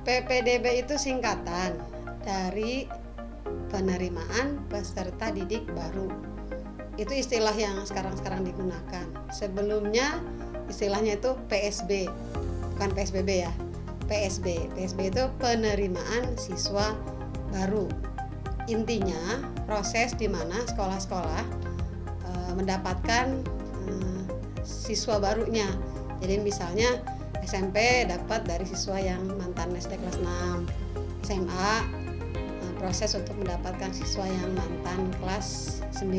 PPDB itu singkatan dari penerimaan peserta didik baru. Itu istilah yang sekarang digunakan. Sebelumnya istilahnya itu PSB, bukan PSBB ya. PSB itu penerimaan siswa baru. Intinya proses di mana sekolah-sekolah mendapatkan siswa barunya. Jadi misalnya SMP dapat dari siswa yang mantan SD kelas 6, SMA proses untuk mendapatkan siswa yang mantan kelas 9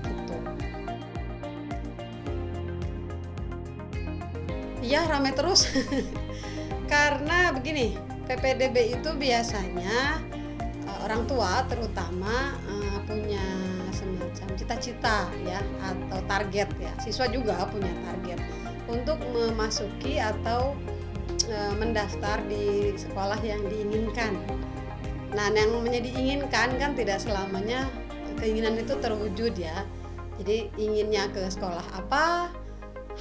gitu. Iya, ramai terus. Karena begini, PPDB itu biasanya orang tua terutama punya semacam cita-cita ya, atau target ya. Siswa juga punya target untuk memasuki atau mendaftar di sekolah yang diinginkan. Nah, yang namanya diinginkan kan tidak selamanya keinginan itu terwujud ya. Jadi inginnya ke sekolah apa,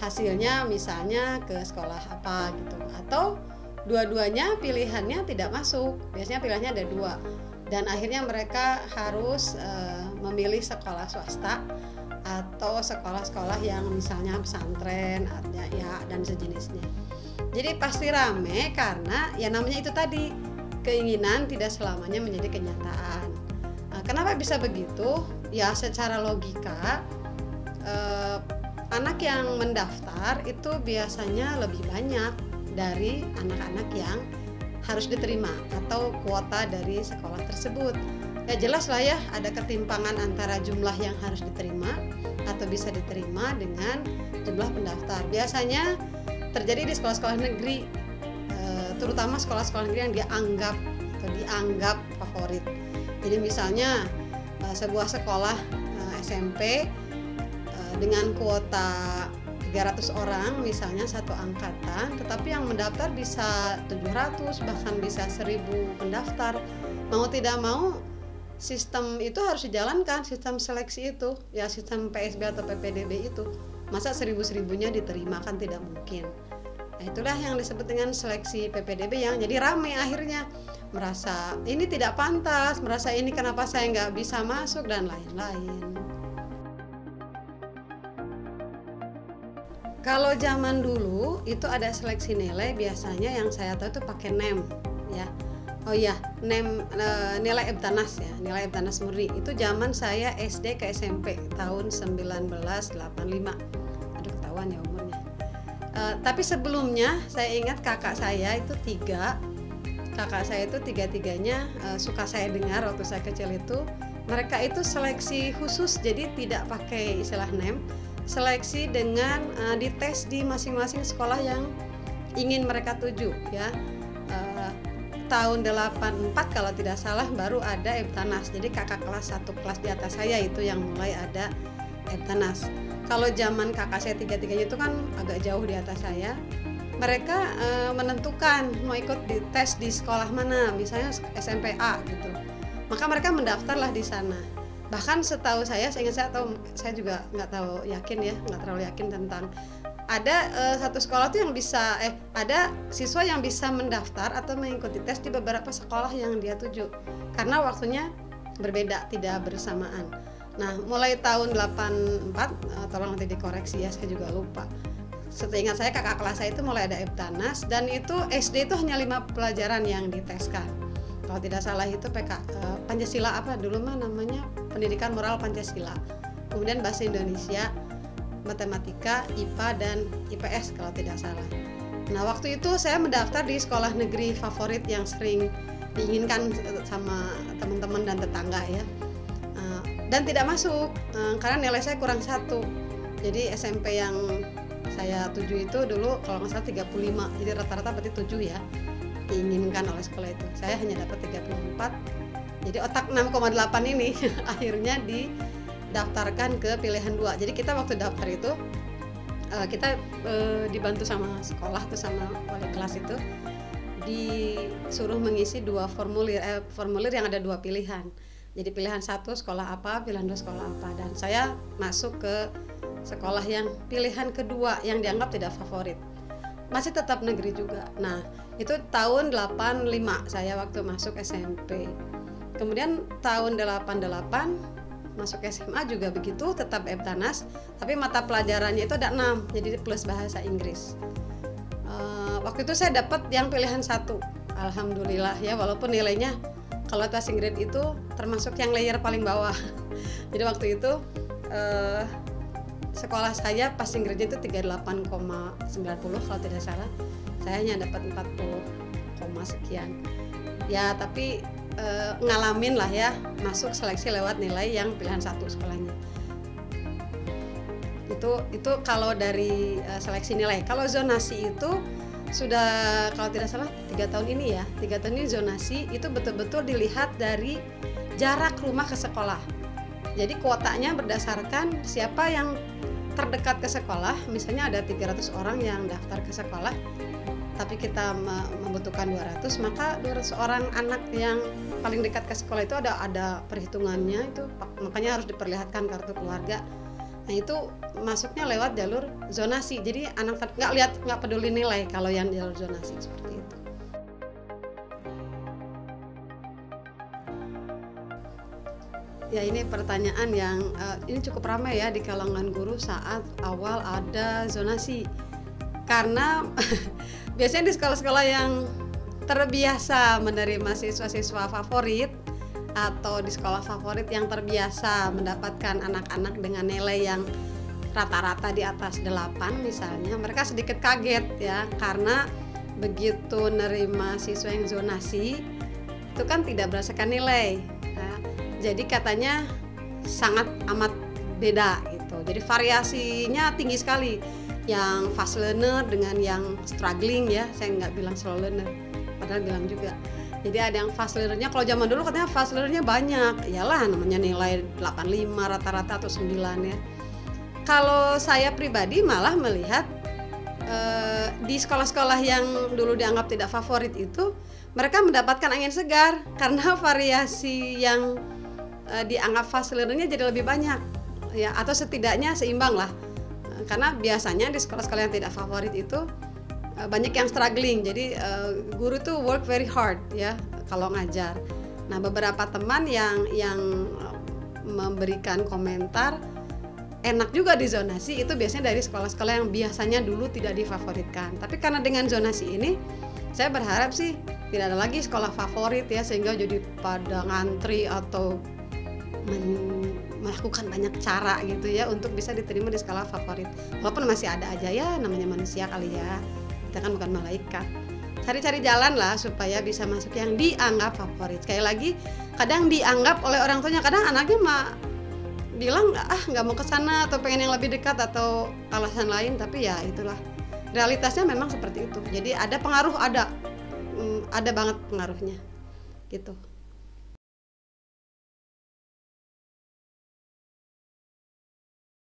hasilnya misalnya ke sekolah apa gitu. Atau dua-duanya pilihannya tidak masuk. Biasanya pilihannya ada dua. Dan akhirnya mereka harus memilih sekolah swasta atau sekolah-sekolah yang misalnya pesantren ya dan sejenisnya. Jadi pasti rame karena ya namanya itu tadi, keinginan tidak selamanya menjadi kenyataan. Kenapa bisa begitu? Ya secara logika anak yang mendaftar itu biasanya lebih banyak dari anak-anak yang harus diterima atau kuota dari sekolah tersebut. Ya jelas lah ya, ada ketimpangan antara jumlah yang harus diterima atau bisa diterima dengan jumlah pendaftar. Biasanya terjadi di sekolah-sekolah negeri, terutama sekolah-sekolah negeri yang dianggap favorit. Jadi misalnya sebuah sekolah SMP dengan kuota 300 orang misalnya satu angkatan, tetapi yang mendaftar bisa 700 bahkan bisa 1000 pendaftar. Mau tidak mau sistem itu harus dijalankan, sistem seleksi itu ya, sistem PSB atau PPDB itu. Masa 1000-1000-nya diterima, kan tidak mungkin. Nah, itulah yang disebut dengan seleksi PPDB yang jadi ramai akhirnya, merasa ini tidak pantas, merasa ini kenapa saya nggak bisa masuk dan lain-lain. Kalau zaman dulu itu ada seleksi nilai, biasanya yang saya tahu itu pakai NEM ya. Oh iya, NEM, nilai EBTANAS ya, nilai EBTANAS murni. Itu zaman saya SD ke SMP tahun 1985. Aduh, ketahuan ya umurnya. Tapi sebelumnya saya ingat kakak saya itu tiga-tiganya suka saya dengar waktu saya kecil itu, mereka itu seleksi khusus, jadi tidak pakai istilah NEM, seleksi dengan dites di masing-masing sekolah yang ingin mereka tuju ya. Tahun 84 kalau tidak salah baru ada EBTANAS. Jadi kakak kelas 1 kelas di atas saya itu yang mulai ada EBTANAS. Kalau zaman kakak saya tiga-tiganya itu kan agak jauh di atas saya. Mereka menentukan mau ikut di tes di sekolah mana, misalnya SMP A gitu. Maka mereka mendaftarlah di sana. Bahkan setahu saya juga nggak tahu yakin ya, nggak terlalu yakin tentang ada satu sekolah tuh yang bisa ada siswa yang bisa mendaftar atau mengikuti tes di beberapa sekolah yang dia tuju karena waktunya berbeda, tidak bersamaan. Nah, mulai tahun 84 tolong nanti dikoreksi ya, saya juga lupa. Seingat saya kakak kelas saya itu mulai ada EBTANAS, dan itu SD itu hanya 5 pelajaran yang diteskan. Kalau tidak salah itu Pancasila apa dulu mah namanya, pendidikan moral Pancasila. Kemudian bahasa Indonesia, matematika, IPA dan IPS kalau tidak salah. Nah, waktu itu saya mendaftar di sekolah negeri favorit yang sering diinginkan sama teman-teman dan tetangga ya. Dan tidak masuk karena nilai saya kurang 1. Jadi SMP yang saya tuju itu dulu kalau nggak salah 35. Jadi rata-rata berarti 7 ya. Diinginkan oleh sekolah itu. Saya hanya dapat 34. Jadi otak 6,8 ini akhirnya didaftarkan ke pilihan 2. Jadi kita waktu daftar itu kita dibantu sama sekolah tuh, sama wali kelas itu disuruh mengisi 2 formulir yang ada 2 pilihan. Jadi pilihan 1 sekolah apa, pilihan 2 sekolah apa, dan saya masuk ke sekolah yang pilihan kedua yang dianggap tidak favorit. masih tetap negeri juga. Nah, itu tahun 85 saya waktu masuk SMP. Kemudian tahun 88 masuk SMA juga begitu, tetap Eptanas, tapi mata pelajarannya itu ada 6, jadi plus bahasa Inggris. Waktu itu saya dapat yang pilihan 1, alhamdulillah ya, walaupun nilainya kalau passing grade itu termasuk yang layer paling bawah. Jadi waktu itu sekolah saya passing grade itu 38,90 kalau tidak salah. Saya hanya dapat 40, sekian. Ya tapi ngalamin lah ya, masuk seleksi lewat nilai yang pilihan 1 sekolahnya. Itu kalau dari seleksi nilai. Kalau zonasi itu sudah kalau tidak salah 3 tahun ini ya, 3 tahun ini zonasi itu betul-betul dilihat dari jarak rumah ke sekolah. Jadi kuotanya berdasarkan siapa yang terdekat ke sekolah. Misalnya ada 300 orang yang daftar ke sekolah, tapi kita membutuhkan 200, maka 200 orang anak yang paling dekat ke sekolah itu ada perhitungannya itu, makanya harus diperlihatkan kartu keluarga. Nah itu masuknya lewat jalur zonasi. Jadi anak nggak peduli nilai kalau yang jalur zonasi seperti itu. Ya ini pertanyaan yang ini cukup ramai ya di kalangan guru saat awal ada zonasi. Karena biasanya di sekolah-sekolah yang terbiasa menerima siswa-siswa favorit atau di sekolah favorit yang terbiasa mendapatkan anak-anak dengan nilai yang rata-rata di atas 8 misalnya, mereka sedikit kaget ya, karena begitu nerima siswa yang zonasi itu kan tidak berdasarkan nilai ya. Jadi katanya sangat amat beda gitu. Jadi variasinya tinggi sekali, yang fast learner dengan yang struggling ya, saya nggak bilang slow learner, padahal bilang juga. Jadi ada yang fast learnernya, kalau zaman dulu katanya fast learnernya banyak, iyalah namanya nilai 85 rata-rata atau 9 ya. Kalau saya pribadi malah melihat di sekolah-sekolah yang dulu dianggap tidak favorit itu, mereka mendapatkan angin segar karena variasi yang dianggap fast learnernya jadi lebih banyak ya, atau setidaknya seimbang lah. Karena biasanya di sekolah-sekolah yang tidak favorit itu banyak yang struggling, jadi guru tuh work very hard ya kalau ngajar. Nah beberapa teman yang memberikan komentar enak juga di zonasi itu biasanya dari sekolah-sekolah yang biasanya dulu tidak difavoritkan. Tapi karena dengan zonasi ini saya berharap sih tidak ada lagi sekolah favorit ya, sehingga jadi pada ngantri atau melakukan banyak cara gitu ya untuk bisa diterima di skala favorit. Walaupun masih ada aja ya, namanya manusia kali ya, kita kan bukan malaikat. Cari-cari jalan lah supaya bisa masuk yang dianggap favorit. Sekali lagi, kadang dianggap oleh orang tuanya, kadang anaknya bilang nggak mau ke sana atau pengen yang lebih dekat atau alasan lain, tapi ya itulah realitasnya memang seperti itu. Jadi ada pengaruh, ada banget pengaruhnya gitu.